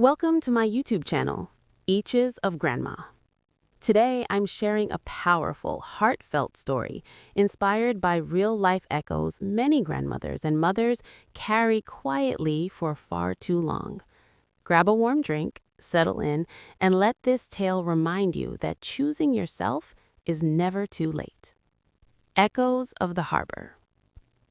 Welcome to my YouTube channel, Eaches of Grandma. Today, I'm sharing a powerful, heartfelt story inspired by real-life echoes many grandmothers and mothers carry quietly for far too long. Grab a warm drink, settle in, and let this tale remind you that choosing yourself is never too late. Echoes of the Harbor.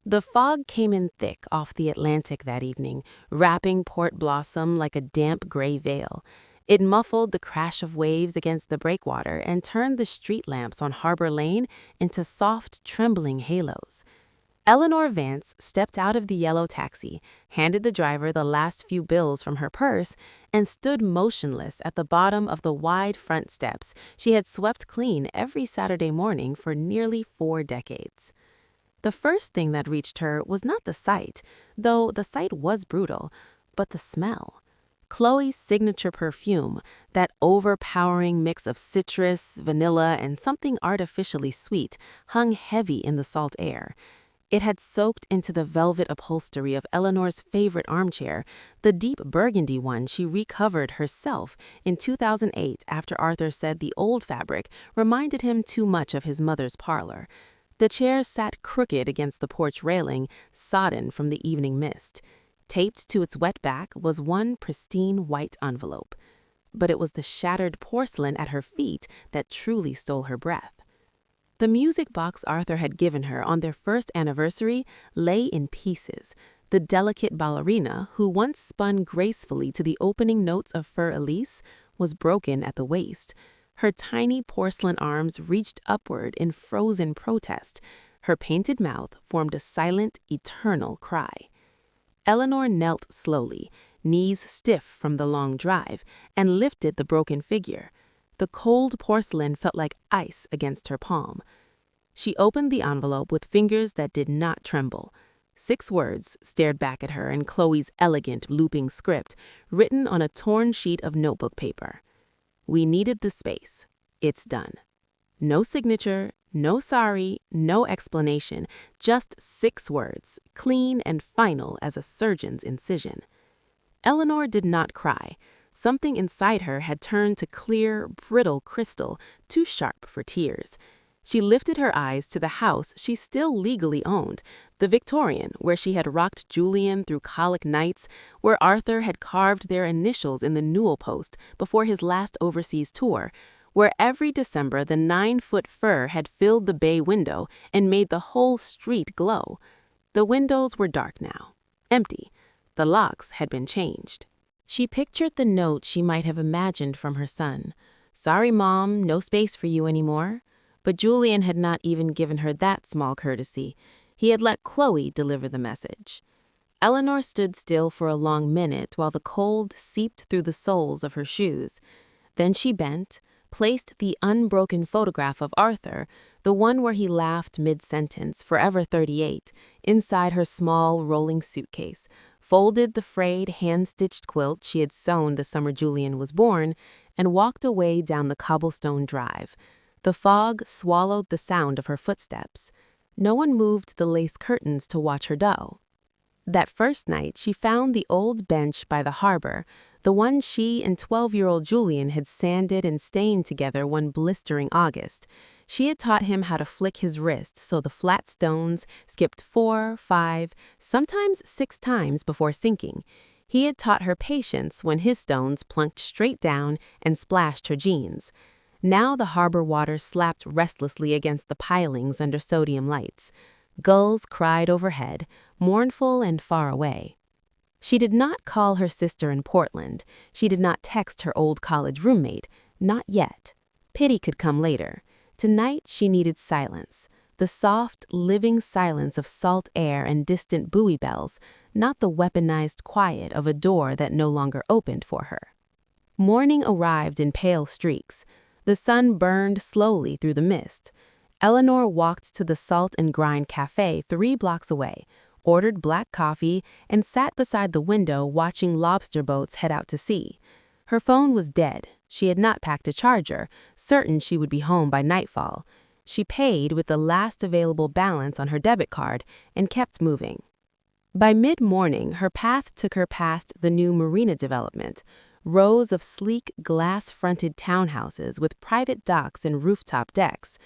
The fog came in thick off the Atlantic that evening, wrapping Port Blossom like a damp gray veil. It muffled the crash of waves against the breakwater and turned the street lamps on Harbor Lane into soft, trembling halos. Eleanor Vance stepped out of the yellow taxi, handed the driver the last few bills from her purse, and stood motionless at the bottom of the wide front steps she had swept clean every Saturday morning for nearly 4 decades. The first thing that reached her was not the sight, though the sight was brutal, but the smell. Chloe's signature perfume, that overpowering mix of citrus, vanilla, and something artificially sweet, hung heavy in the salt air. It had soaked into the velvet upholstery of Eleanor's favorite armchair, the deep burgundy one she recovered herself in 2008 after Arthur said the old fabric reminded him too much of his mother's parlor. The chair sat crooked against the porch railing, sodden from the evening mist. Taped to its wet back was one pristine white envelope. But it was the shattered porcelain at her feet that truly stole her breath. The music box Arthur had given her on their first anniversary lay in pieces. The delicate ballerina, who once spun gracefully to the opening notes of Fur Elise, was broken at the waist. Her tiny porcelain arms reached upward in frozen protest. Her painted mouth formed a silent, eternal cry. Eleanor knelt slowly, knees stiff from the long drive, and lifted the broken figure. The cold porcelain felt like ice against her palm. She opened the envelope with fingers that did not tremble. 6 words stared back at her in Chloe's elegant looping script, written on a torn sheet of notebook paper. We needed the space. It's done. No signature, no sorry, no explanation, just 6 words, clean and final as a surgeon's incision. Eleanor did not cry. Something inside her had turned to clear, brittle crystal, too sharp for tears. She lifted her eyes to the house she still legally owned, the Victorian, where she had rocked Julian through colic nights, where Arthur had carved their initials in the newel post before his last overseas tour, where every December the 9-foot fir had filled the bay window and made the whole street glow. The windows were dark now, empty. The locks had been changed. She pictured the note she might have imagined from her son. "Sorry, Mom, no space for you anymore." But Julian had not even given her that small courtesy. He had let Chloe deliver the message. Eleanor stood still for a long minute while the cold seeped through the soles of her shoes. Then she bent, placed the unbroken photograph of Arthur, the one where he laughed mid-sentence, forever 38, inside her small rolling suitcase, folded the frayed hand-stitched quilt she had sewn the summer Julian was born, and walked away down the cobblestone drive. The fog swallowed the sound of her footsteps. No one moved the lace curtains to watch her dough. That first night, she found the old bench by the harbor, the one she and 12-year-old Julian had sanded and stained together one blistering August. She had taught him how to flick his wrist so the flat stones skipped 4, 5, sometimes 6 times before sinking. He had taught her patience when his stones plunked straight down and splashed her jeans. Now the harbor water slapped restlessly against the pilings under sodium lights. Gulls cried overhead, mournful and far away. She did not call her sister in Portland. She did not text her old college roommate. Not yet. Pity could come later. Tonight she needed silence. The soft, living silence of salt air and distant buoy bells, not the weaponized quiet of a door that no longer opened for her. Morning arrived in pale streaks. The sun burned slowly through the mist. Eleanor walked to the Salt and Grind Cafe 3 blocks away, ordered black coffee, and sat beside the window watching lobster boats head out to sea. Her phone was dead. She had not packed a charger, certain she would be home by nightfall. She paid with the last available balance on her debit card and kept moving. By mid-morning, her path took her past the new marina development. rows of sleek glass-fronted townhouses with private docks and rooftop decks.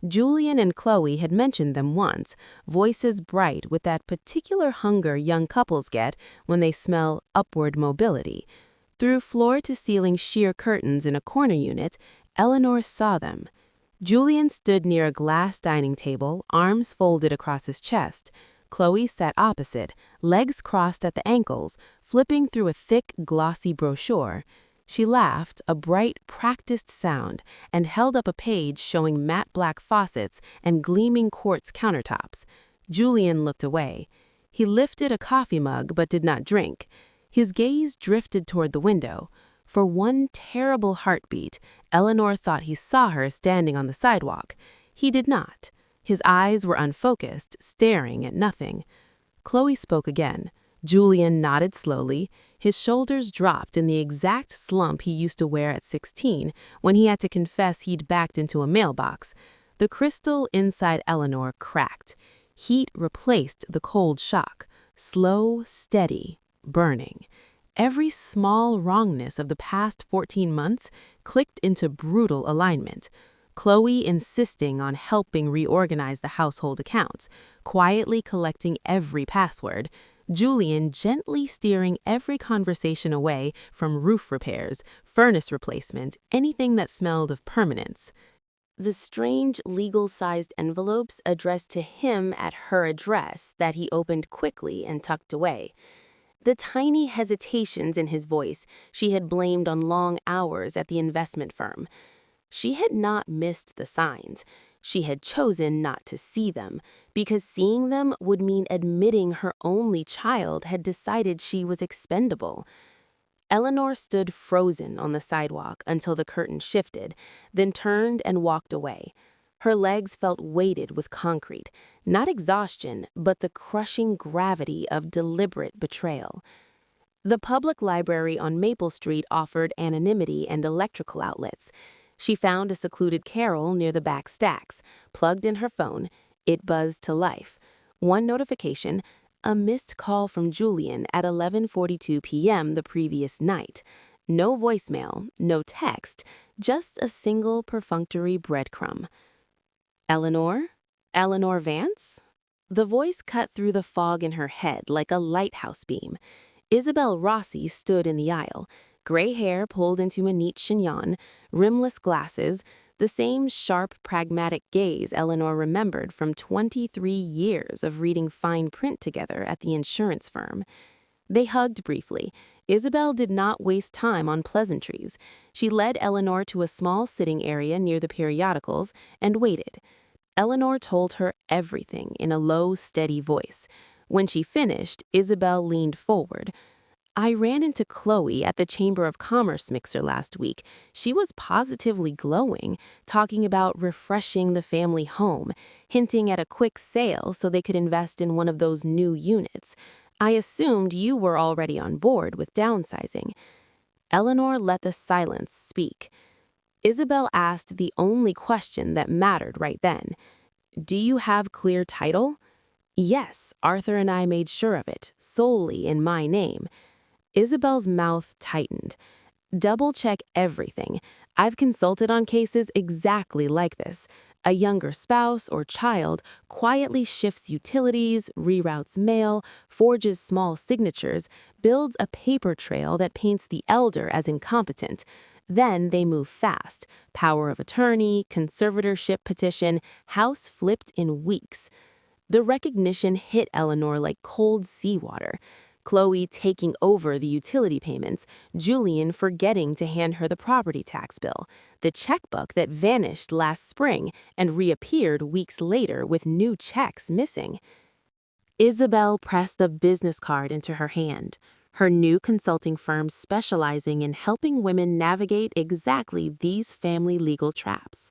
Julian and Chloe had mentioned them once, voices bright with that particular hunger young couples get when they smell upward mobility. Through floor-to-ceiling sheer curtains in a corner unit, Eleanor saw them. Julian stood near a glass dining table, arms folded across his chest. Chloe sat opposite, legs crossed at the ankles, flipping through a thick, glossy brochure. She laughed, a bright, practiced sound, and held up a page showing matte black faucets and gleaming quartz countertops. Julian looked away. He lifted a coffee mug but did not drink. His gaze drifted toward the window. For one terrible heartbeat, Eleanor thought he saw her standing on the sidewalk. He did not. His eyes were unfocused, staring at nothing. Chloe spoke again. Julian nodded slowly. His shoulders dropped in the exact slump he used to wear at 16 when he had to confess he'd backed into a mailbox. The crystal inside Eleanor cracked. Heat replaced the cold shock. Slow, steady, burning. Every small wrongness of the past 14 months clicked into brutal alignment. Chloe insisting on helping reorganize the household accounts, quietly collecting every password. Julian gently steering every conversation away from roof repairs, furnace replacement, anything that smelled of permanence. The strange legal-sized envelopes addressed to him at her address that he opened quickly and tucked away. The tiny hesitations in his voice she had blamed on long hours at the investment firm. She had not missed the signs. She had chosen not to see them, because seeing them would mean admitting her only child had decided she was expendable. Eleanor stood frozen on the sidewalk until the curtain shifted, then turned and walked away. Her legs felt weighted with concrete, not exhaustion, but the crushing gravity of deliberate betrayal. The public library on Maple Street offered anonymity and electrical outlets. She found a secluded carrel near the back stacks, plugged in her phone. It buzzed to life. One notification, a missed call from Julian at 11:42 p.m. the previous night. No voicemail, no text, just a single perfunctory breadcrumb. Eleanor? Eleanor Vance? The voice cut through the fog in her head like a lighthouse beam. Isabel Rossi stood in the aisle, gray hair pulled into a neat chignon, rimless glasses, the same sharp, pragmatic gaze Eleanor remembered from 23 years of reading fine print together at the insurance firm. They hugged briefly. Isabel did not waste time on pleasantries. She led Eleanor to a small sitting area near the periodicals and waited. Eleanor told her everything in a low, steady voice. When she finished, Isabel leaned forward. I ran into Chloe at the Chamber of Commerce mixer last week. She was positively glowing, talking about refreshing the family home, hinting at a quick sale so they could invest in one of those new units. I assumed you were already on board with downsizing. Eleanor let the silence speak. Isabel asked the only question that mattered right then. Do you have clear title? Yes, Arthur and I made sure of it, solely in my name. Isabel's mouth tightened. Double-check everything. I've consulted on cases exactly like this. A younger spouse or child quietly shifts utilities, reroutes mail, forges small signatures, builds a paper trail that paints the elder as incompetent. Then they move fast. Power of attorney, conservatorship petition, house flipped in weeks. The recognition hit Eleanor like cold seawater. Chloe taking over the utility payments, Julian forgetting to hand her the property tax bill, the checkbook that vanished last spring and reappeared weeks later with new checks missing. Isabel pressed a business card into her hand, her new consulting firm specializing in helping women navigate exactly these family legal traps.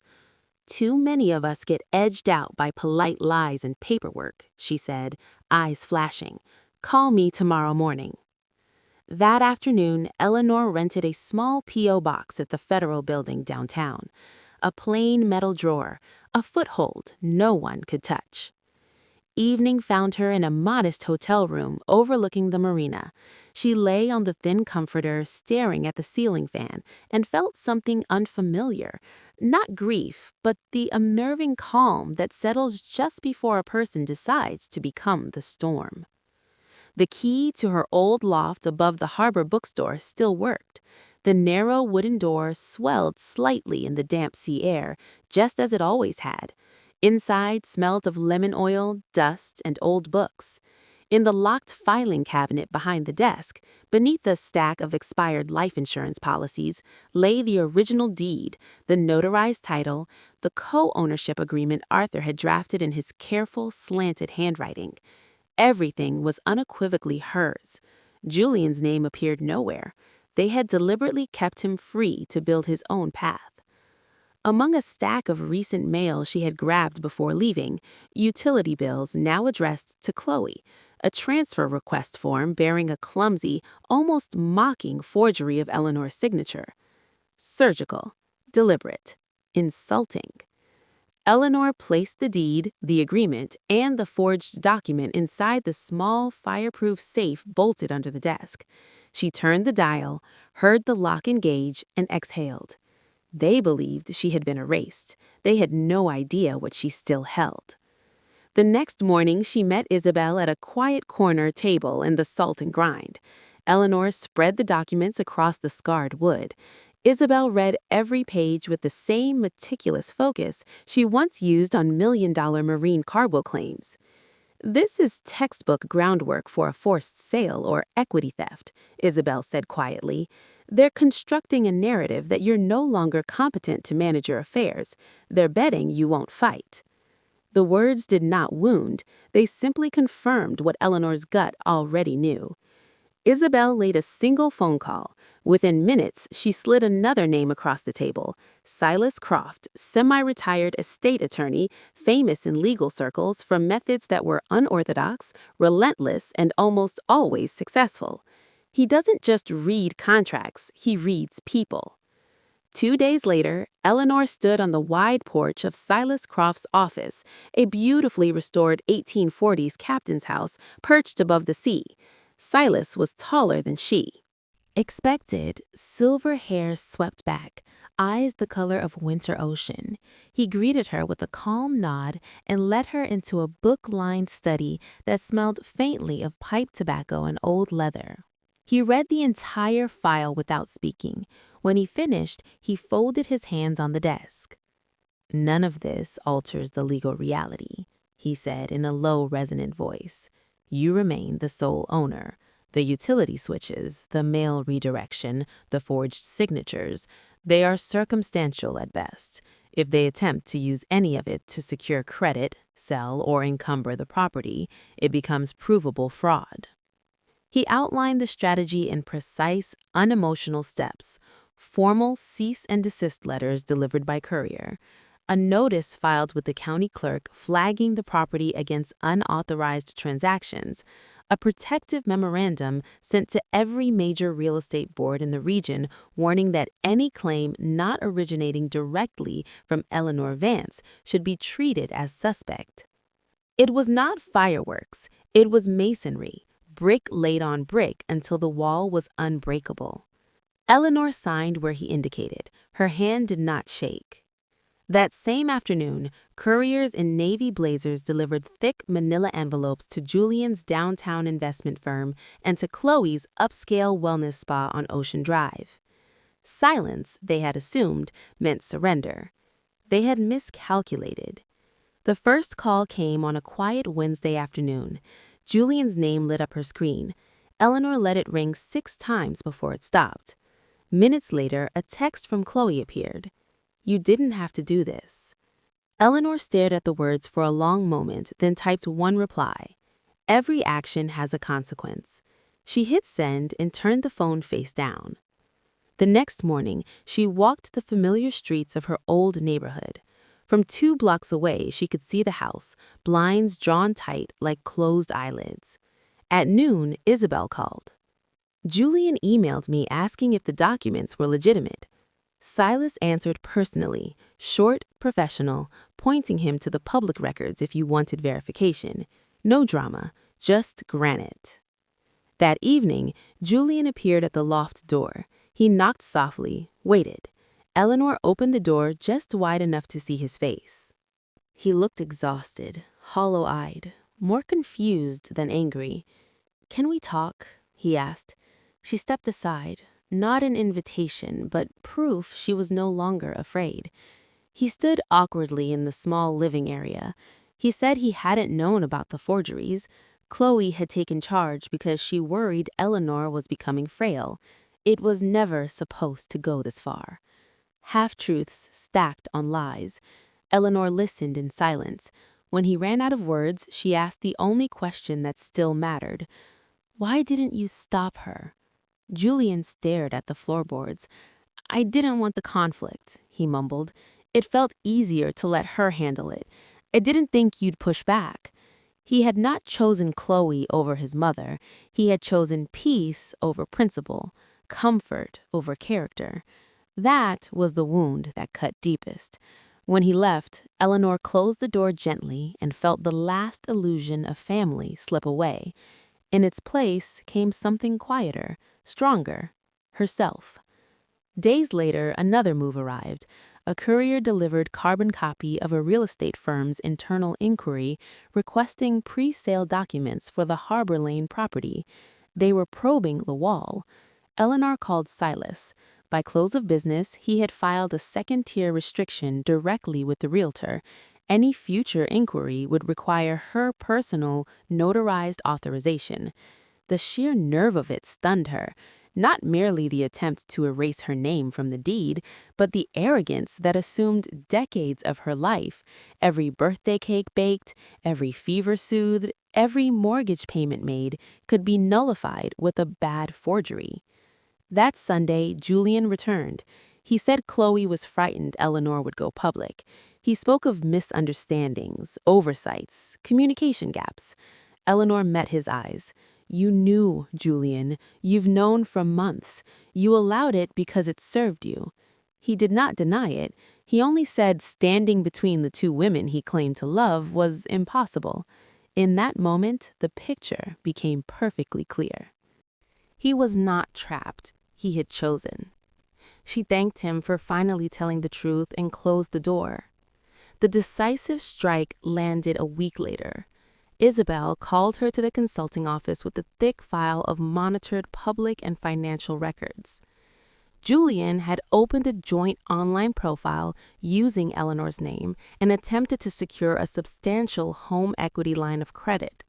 Too many of us get edged out by polite lies and paperwork, she said, eyes flashing. Call me tomorrow morning. That afternoon, Eleanor rented a small P.O. box at the Federal Building downtown. A plain metal drawer, a foothold no one could touch. Evening found her in a modest hotel room overlooking the marina. She lay on the thin comforter, staring at the ceiling fan, and felt something unfamiliar. Not grief, but the unnerving calm that settles just before a person decides to become the storm. The key to her old loft above the harbor bookstore still worked. The narrow wooden door swelled slightly in the damp sea air, just as it always had. Inside smelled of lemon oil, dust, and old books. In the locked filing cabinet behind the desk, beneath a stack of expired life insurance policies, lay the original deed, the notarized title, the co-ownership agreement Arthur had drafted in his careful, slanted handwriting. Everything was unequivocally hers. Julian's name appeared nowhere. They had deliberately kept him free to build his own path. Among a stack of recent mail she had grabbed before leaving, utility bills now addressed to Chloe, a transfer request form bearing a clumsy, almost mocking forgery of Eleanor's signature. Surgical, deliberate, insulting. Eleanor placed the deed, the agreement, and the forged document inside the small, fireproof safe bolted under the desk. She turned the dial, heard the lock engage, and exhaled. They believed she had been erased. They had no idea what she still held. The next morning, she met Isabel at a quiet corner table in the Salt and Grind. Eleanor spread the documents across the scarred wood. Isabel read every page with the same meticulous focus she once used on million-dollar marine cargo claims. "This is textbook groundwork for a forced sale or equity theft," Isabel said quietly. "They're constructing a narrative that you're no longer competent to manage your affairs. They're betting you won't fight." The words did not wound. They simply confirmed what Eleanor's gut already knew. Isabel laid a single phone call. Within minutes, she slid another name across the table: Silas Croft, semi-retired estate attorney, famous in legal circles for methods that were unorthodox, relentless, and almost always successful. He doesn't just read contracts, he reads people. 2 days later, Eleanor stood on the wide porch of Silas Croft's office, a beautifully restored 1840s captain's house perched above the sea. Silas was taller than she. Expected, silver hair swept back, eyes the color of winter ocean. He greeted her with a calm nod and led her into a book-lined study that smelled faintly of pipe tobacco and old leather. He read the entire file without speaking. When he finished, he folded his hands on the desk. "None of this alters the legal reality," he said in a low, resonant voice. "You remain the sole owner. The utility switches, the mail redirection, the forged signatures, they are circumstantial at best. If they attempt to use any of it to secure credit, sell, or encumber the property, it becomes provable fraud." He outlined the strategy in precise, unemotional steps: formal cease and desist letters delivered by courier, a notice filed with the county clerk flagging the property against unauthorized transactions, a protective memorandum sent to every major real estate board in the region warning that any claim not originating directly from Eleanor Vance should be treated as suspect. It was not fireworks, it was masonry, brick laid on brick until the wall was unbreakable. Eleanor signed where he indicated. Her hand did not shake. That same afternoon, couriers in navy blazers delivered thick manila envelopes to Julian's downtown investment firm and to Chloe's upscale wellness spa on Ocean Drive. Silence, they had assumed, meant surrender. They had miscalculated. The first call came on a quiet Wednesday afternoon. Julian's name lit up her screen. Eleanor let it ring 6 times before it stopped. Minutes later, a text from Chloe appeared. "You didn't have to do this." Eleanor stared at the words for a long moment, then typed one reply. "Every action has a consequence." She hit send and turned the phone face down. The next morning, she walked the familiar streets of her old neighborhood. From 2 blocks away, she could see the house, blinds drawn tight like closed eyelids. At noon, Isabel called. "Julian emailed me asking if the documents were legitimate." Silas answered personally, short, professional, pointing him to the public records if you wanted verification. No drama, just granite. That evening, Julian appeared at the loft door. He knocked softly, waited. Eleanor opened the door just wide enough to see his face. He looked exhausted, hollow-eyed, more confused than angry. "Can we talk?" he asked. She stepped aside, not an invitation, but proof she was no longer afraid. He stood awkwardly in the small living area. He said he hadn't known about the forgeries. Chloe had taken charge because she worried Eleanor was becoming frail. It was never supposed to go this far. Half-truths stacked on lies. Eleanor listened in silence. When he ran out of words, she asked the only question that still mattered. "Why didn't you stop her?" Julian stared at the floorboards. "I didn't want the conflict," he mumbled. "It felt easier to let her handle it. I didn't think you'd push back." He had not chosen Chloe over his mother. He had chosen peace over principle, comfort over character. That was the wound that cut deepest. When he left, Eleanor closed the door gently and felt the last illusion of family slip away. In its place came something quieter, stronger, herself. Days later, another move arrived. A courier-delivered carbon copy of a real estate firm's internal inquiry requesting pre-sale documents for the Harbor Lane property. They were probing the wall. Eleanor called Silas. By close of business, he had filed a second-tier restriction directly with the realtor. Any future inquiry would require her personal, notarized authorization. The sheer nerve of it stunned her. Not merely the attempt to erase her name from the deed, but the arrogance that assumed decades of her life. Every birthday cake baked, every fever soothed, every mortgage payment made could be nullified with a bad forgery. That Sunday, Julian returned. He said Chloe was frightened Eleanor would go public. He spoke of misunderstandings, oversights, communication gaps. Eleanor met his eyes. "You knew, Julian. You've known for months. You allowed it because it served you." He did not deny it. He only said standing between the two women he claimed to love was impossible. In that moment, the picture became perfectly clear. He was not trapped. He had chosen. She thanked him for finally telling the truth and closed the door. The decisive strike landed a week later. Isabel called her to the consulting office with a thick file of monitored public and financial records. Julian had opened a joint online profile using Eleanor's name and attempted to secure a substantial home equity line of credit.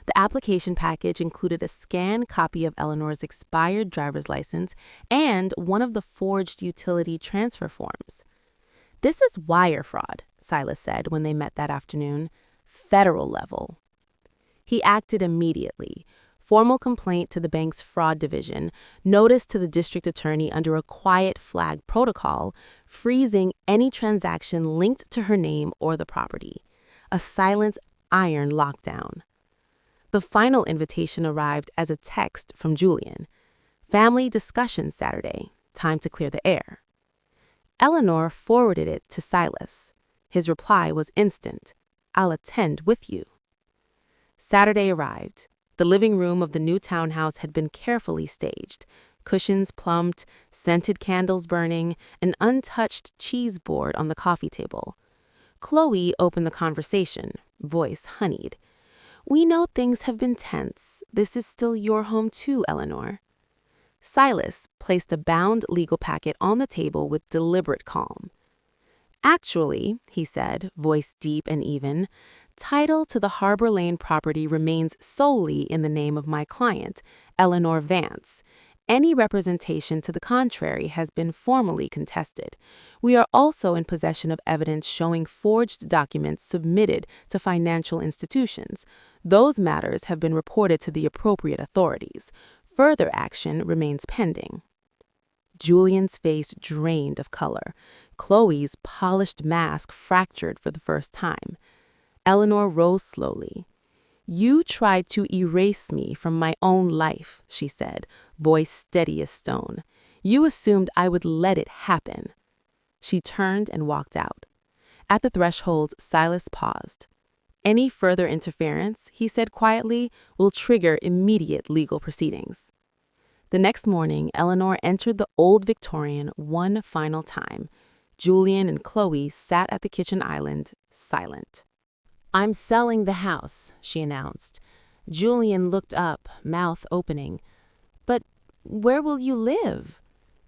The application package included a scanned copy of Eleanor's expired driver's license and one of the forged utility transfer forms. "This is wire fraud," Silas said when they met that afternoon. "Federal level." He acted immediately. Formal complaint to the bank's fraud division, notice to the district attorney under a quiet flag protocol, freezing any transaction linked to her name or the property. A silent, iron lockdown. The final invitation arrived as a text from Julian. "Family discussion Saturday. Time to clear the air." Eleanor forwarded it to Silas. His reply was instant. "I'll attend with you." Saturday arrived. The living room of the new townhouse had been carefully staged. Cushions plumped, scented candles burning, an untouched cheese board on the coffee table. Chloe opened the conversation, voice honeyed. "We know things have been tense. This is still your home too, Eleanor." Silas placed a bound legal packet on the table with deliberate calm. "Actually," he said, voice deep and even, "title to the Harbor Lane property remains solely in the name of my client, Eleanor Vance. Any representation to the contrary has been formally contested. We are also in possession of evidence showing forged documents submitted to financial institutions. Those matters have been reported to the appropriate authorities. Further action remains pending." Julian's face drained of color. Chloe's polished mask fractured for the first time. Eleanor rose slowly. "You tried to erase me from my own life," she said, voice steady as stone. "You assumed I would let it happen." She turned and walked out. At the threshold, Silas paused. Any further interference, he said quietly, will trigger immediate legal proceedings. The next morning, Eleanor entered the old Victorian one final time. Julian and Chloe sat at the kitchen island, silent. "I'm selling the house," she announced. Julian looked up, mouth opening. "But where will you live?"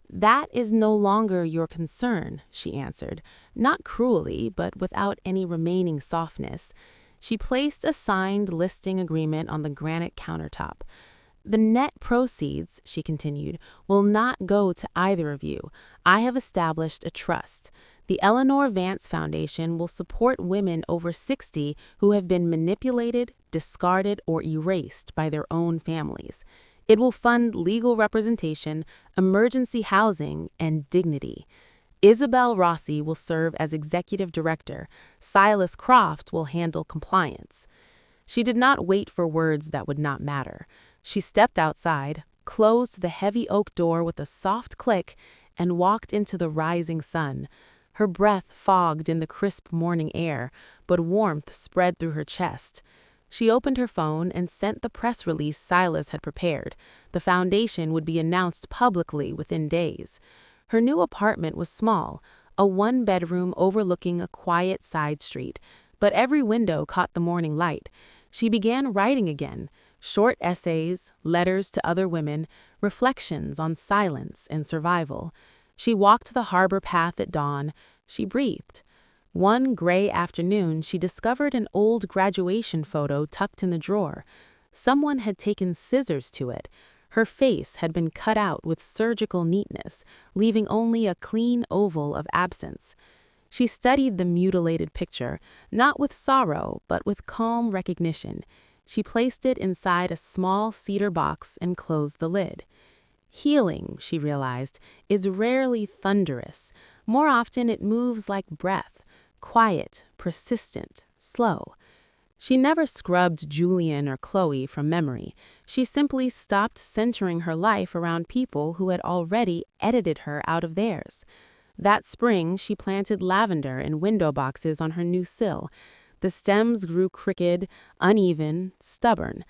"That is no longer your concern," she answered, not cruelly, but without any remaining softness. She placed a signed listing agreement on the granite countertop. "The net proceeds," she continued, "will not go to either of you. I have established a trust. The Eleanor Vance Foundation will support women over 60 who have been manipulated, discarded, or erased by their own families. It will fund legal representation, emergency housing, and dignity. Isabel Rossi will serve as executive director. Silas Croft will handle compliance." She did not wait for words that would not matter. She stepped outside, closed the heavy oak door with a soft click, and walked into the rising sun. Her breath fogged in the crisp morning air, but warmth spread through her chest. She opened her phone and sent the press release Silas had prepared. The foundation would be announced publicly within days. Her new apartment was small, a one-bedroom overlooking a quiet side street, but every window caught the morning light. She began writing again, short essays, letters to other women, reflections on silence and survival. She walked the harbor path at dawn. She breathed. One gray afternoon, she discovered an old graduation photo tucked in the drawer. Someone had taken scissors to it. Her face had been cut out with surgical neatness, leaving only a clean oval of absence. She studied the mutilated picture, not with sorrow, but with calm recognition. She placed it inside a small cedar box and closed the lid. Healing, she realized, is rarely thunderous. More often it moves like breath, quiet, persistent, slow. She never scrubbed Julian or Chloe from memory. She simply stopped centering her life around people who had already edited her out of theirs. That spring, she planted lavender in window boxes on her new sill. The stems grew crooked, uneven, stubborn,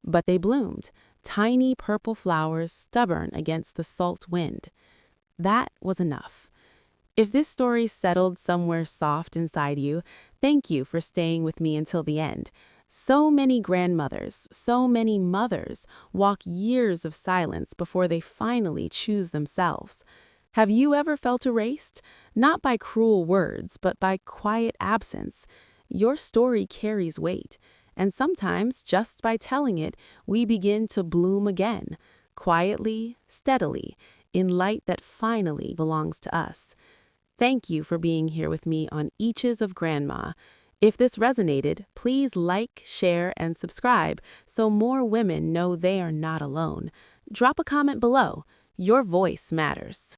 but they bloomed, tiny purple flowers stubborn against the salt wind. That was enough. If this story settled somewhere soft inside you, thank you for staying with me until the end. So many grandmothers, so many mothers walk years of silence before they finally choose themselves. Have you ever felt erased? Not by cruel words, but by quiet absence. Your story carries weight, and sometimes just by telling it, we begin to bloom again, quietly, steadily, in light that finally belongs to us. Thank you for being here with me on Eaches of Grandma. If this resonated, please like, share, and subscribe so more women know they are not alone. Drop a comment below. Your voice matters.